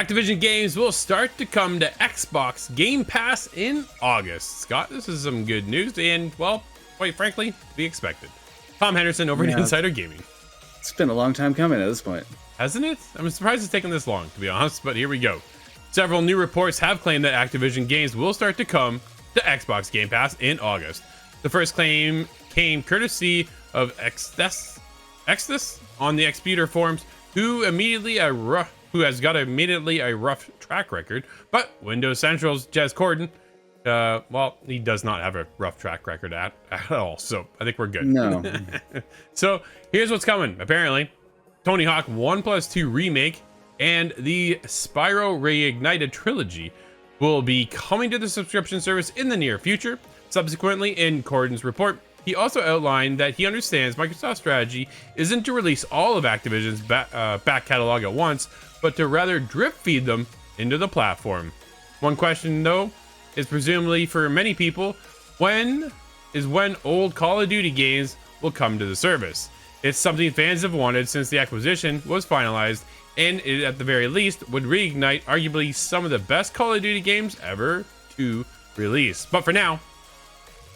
Activision games will start to come to Xbox Game Pass in August. Scott, this is some good news and, well, quite frankly, to be expected. Tom Henderson over at Insider Gaming. It's been a long time coming at this point. Hasn't it? I'm surprised it's taken this long, to be honest, but here we go. Several new reports have claimed that Activision games will start to come to Xbox Game Pass in August. The first claim came courtesy of Extus on the Xpeter forums, who has got immediately a rough track record. But Windows Central's Jez Corden, well, he does not have a rough track record at all. So I think we're good. No. So here's what's coming. Apparently, Tony Hawk 1+2 remake and the Spyro Reignited trilogy will be coming to the subscription service in the near future. Subsequently, in Corden's report, he also outlined that he understands Microsoft's strategy isn't to release all of Activision's back catalog at once, but to rather drip feed them into the platform. One question, though, is presumably for many people, when old Call of Duty games will come to the service. It's something fans have wanted since the acquisition was finalized, and it, at the very least, would reignite arguably some of the best Call of Duty games ever to release. But for now,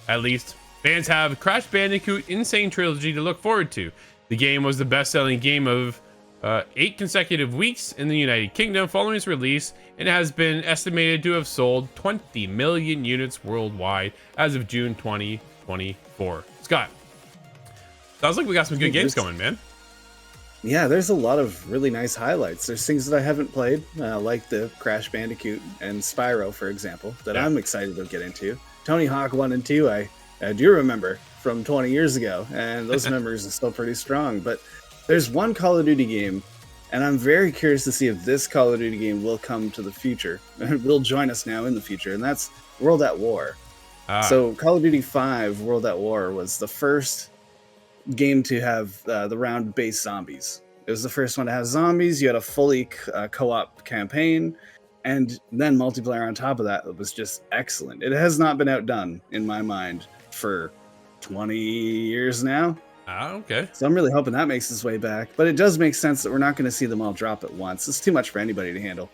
at least, fans have Crash Bandicoot Insane Trilogy to look forward to. The game was the best-selling game of 8 consecutive weeks in the United Kingdom following its release, and has been estimated to have sold 20 million units worldwide as of June 2024. Scott, sounds like we got some good games coming, man. Yeah, there's a lot of really nice highlights. There's things that I haven't played, like the Crash Bandicoot and Spyro, for example, that I'm excited to get into. Tony Hawk 1 and 2, I do remember from 20 years ago, and those memories are still pretty strong. But there's one Call of Duty game, and I'm very curious to see if this Call of Duty game will come to the future. It will join us now in the future, and that's World at War. So Call of Duty 5 World at War was the first game to have the round-based zombies. It was the first one to have zombies. You had a fully co-op campaign, and then multiplayer on top of that. It was just excellent. It has not been outdone in my mind for 20 years now. Okay. So I'm really hoping that makes its way back. But it does make sense that we're not going to see them all drop at once. It's too much for anybody to handle.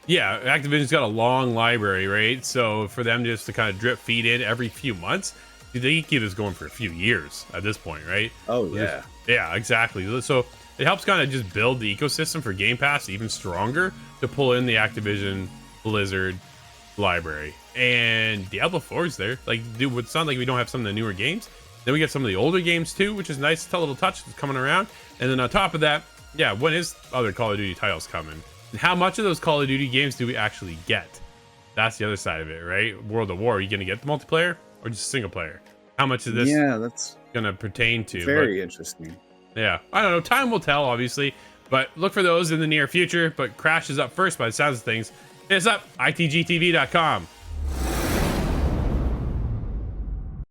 Yeah, Activision's got a long library, right? So for them just to kind of drip feed in every few months, they can keep this going for a few years at this point, right? Oh, yeah. Yeah, exactly. So it helps kind of just build the ecosystem for Game Pass even stronger to pull in the Activision Blizzard library. And Diablo 4 is there. Like, dude, it's not like we don't have some of the newer games. Then we get some of the older games too, which is nice. It's a little touch that's coming around. And then on top of that, yeah, when is other Call of Duty titles coming? And how much of those Call of Duty games do we actually get? That's the other side of it, right? World of War, are you going to get the multiplayer or just single player? How much of this that's going to pertain to? Very interesting. Yeah, I don't know. Time will tell, obviously. But look for those in the near future. But Crash is up first by the sounds of things. Hit us up, itgtv.com.